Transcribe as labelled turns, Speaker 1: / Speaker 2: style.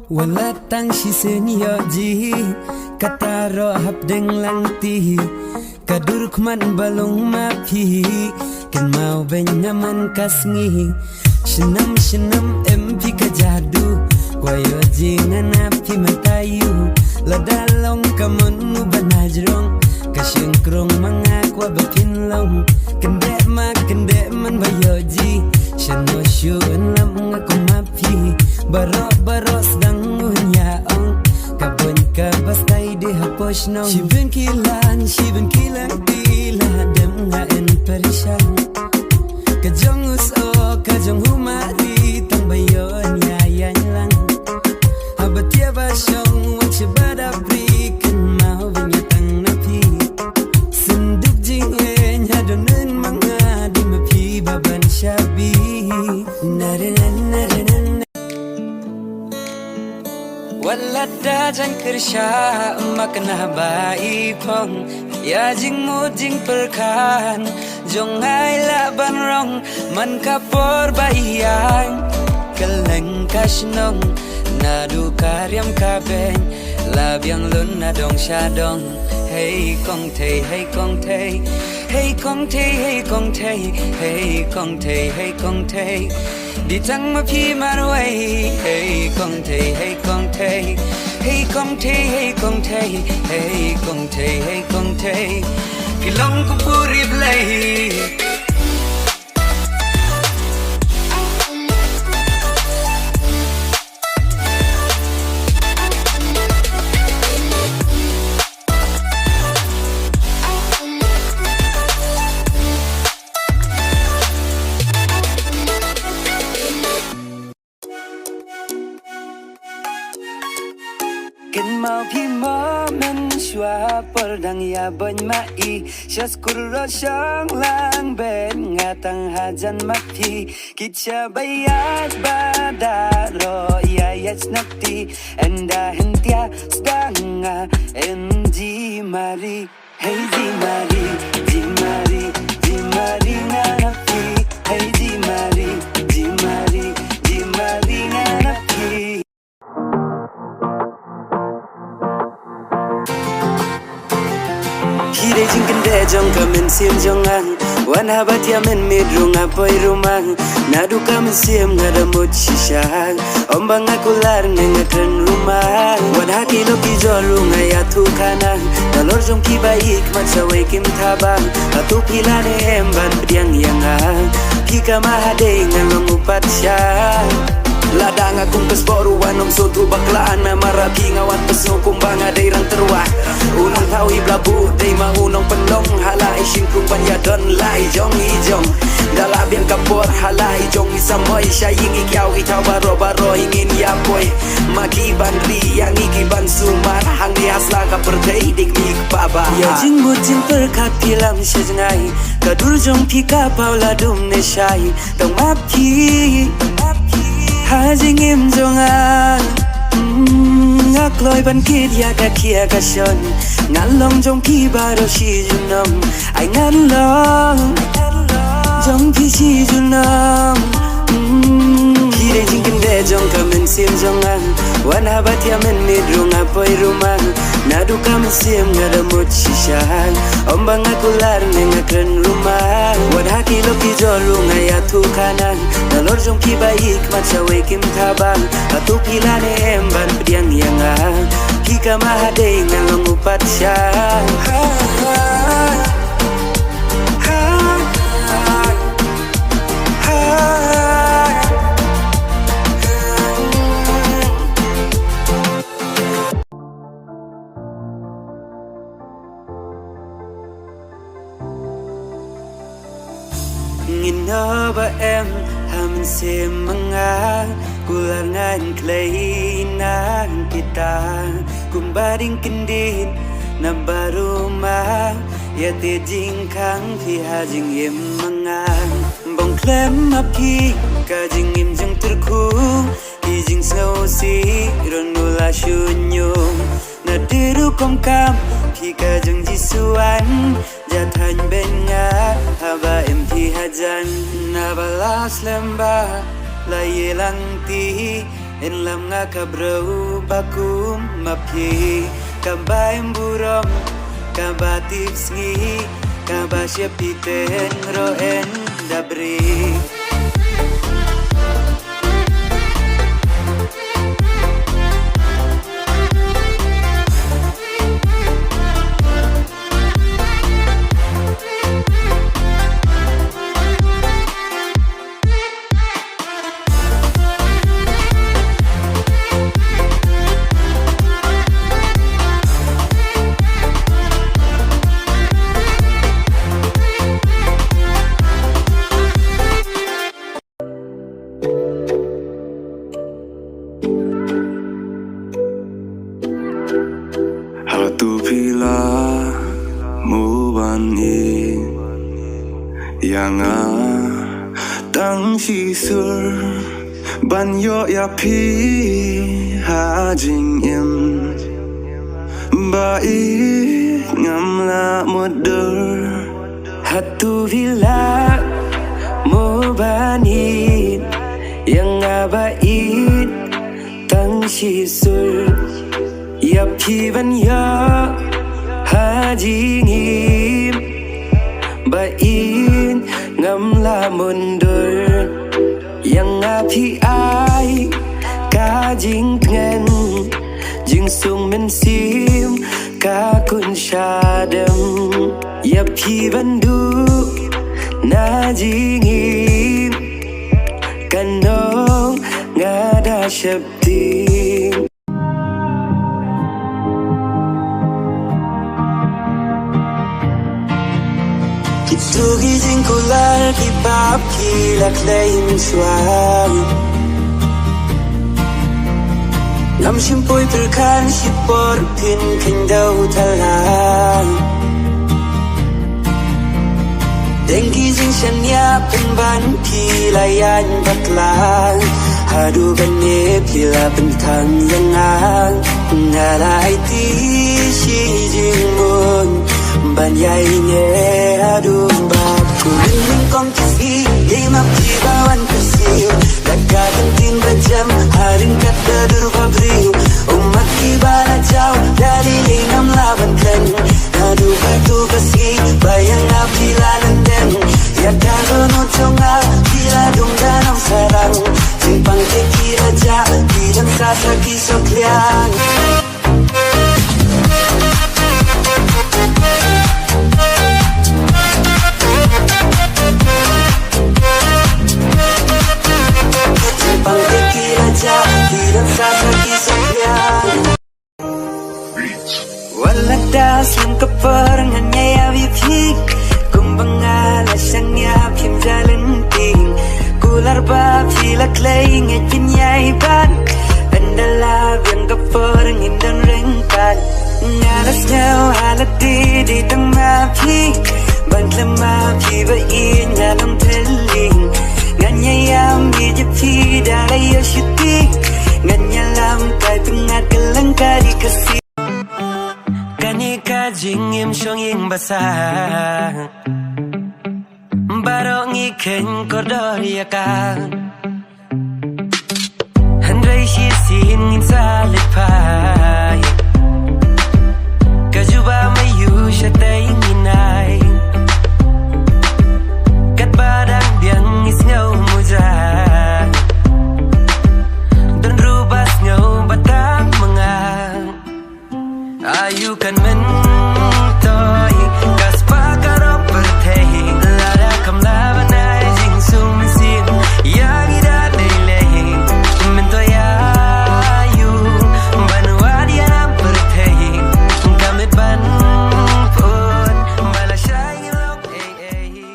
Speaker 1: Wala tang si senyoji kataro hapdeng lang ti kaduruk man balong mapi kan mau benyaman kasngi shenam shenam empi kajadu kwayo jingan api matayu ladalong kamonu banajrong kasyengkrong mangakwa bapinlong kende man bayoji shano syuan lam ngaku mapi baro sedang ngunyaong kabon ka bastay di hapos nong Shibin kilan tila dem nga en perishan kajong uso kajong humari tang bayon yayan lang habatia basyong wan sibada prikan mau binyatang napi senduk jingen hadonun mga di mapi baban syabi narinan Walada jan kersha makna bai pong ya jing mo jing perkan jong ai la ban rong man kapor bayang keleng kasnong nadu karyam kabeng labyang lun na dong shadong hey kong te hey kong te hey kong te hey kong te hey kong te hey kong te đi trăng mà phi marway hey kong te hey kong te hey kong te hey kong te hey kong te hey kong te pilong ko puri play Ken mau pi mo men shua por dang ya bon mai shas kurro shang lang ben ngatang hajan mati kitcha bayat badaro ya yasnati enda hentia stanga endi mari hey di mari di mari di mari nanapi hey di mari di mari di mari nanapi Hire jingkin de jong kamen sim jong ang wan habat ya men medrung apoy rumang nadu kamen sim ngada mot shisha ombang aku lar ngakren rumah wan haki lo ki jolu ngaya tu kanang talor jong ki baik mat sawe kim tabang atu pilane emban bediang yang ang pika mahade ngalong upat sya Ladang akong kasboruan Om soto baklaan na marabi ngawan paso kumbang aday rang terwah Unang tao iblabu day maunang panlong Halay singkong banyadon lay jong ijong Dalabiang kapor halay jong isamoy Siya yung ikyaw itaw baro-baro hingin yapoy Magiban riyang ikiban sumar Hang lias lang kaperday digmig baba Ya jing butin perkapilam siya jengay Kadur jong pika pauladum ne syay Tang mapi Hajing im jongan Ngakloy ban kid ya kakia kasyon Ngalong jong ki baro si junam Ay ngalong jong ki si junam Kire jingkin de jong kamen sim jongan Wan habat ya men midrung apoy rumang Nadu kamen sim ngada mut shishan Ombang aku lar ngakren rumah Wan haki lo ki jolu ngaya tu kanan Nalor jong ki baik mat sawe kim tabang Atu pilane emban bediang yang ang Kika mahade ngalong upat sya Ngino ba em ham xem mga kulangan clay na kita kung bading kindin na baruma yate jingkang pihajing em mga bong klem api kajing im jeng terku hijing sausi ronula syunyum na diru kongkam pika jeng jisuan jatan benga haba empi hajan nabalas lembah laye langti En lam nga kabrau bakum mapi Kabay burong kabatips ngi Kabasya piten roen dabri
Speaker 2: Hatu pila mubani yang tang sisur banyo ya pi hajing im bai ngamla mudur
Speaker 1: Hatu vila mubani yang abait tang sisur Yap kiban ya hajingim bain ngamla mundur yang api ai kajing ngen jing sung men sim ka kun shadam yap kiban du na jingim kanong ngada shabding Tugi jing kular ki bab ki laklain suan Lam shimpoi perkan shipor pin kendau talang Dengki jing shanya penban ki layan batlang Hadu gane pila bentang yang ang Nalai ti shi jing mun Ban yai ne adu baku Ling kong kisi Lima pibawan kesiu Daga kentin berjam Haring kata durva beriu Umat kibana jauh Dari lingam laban kan Adu batu kesi Bayang api lanenden Ya karono conga Bila dong danau sarang Simpang teki raja Bidang sasa kisok liang Waladas lang kaparangan niya yawipik Kumbang alasang niya pim jalanting Kular ba pilaklay ngayon niya iban Andalab yung kaparangin dan rengkan Ngaras ngaw halat diditang mapik Bantlam mapi bain ngalang teling Nganyayam bijapi dalay yoshitik Nganyalam kay tungat kalang kadi kasih Kanika jingim syonging basah Barong iken kodor yakan Handray shisin ngin salit pai Kajuba mayu syatay nginay Kat badang biang isngaw muzay Dan rubas ngaw batang mga Ayu kan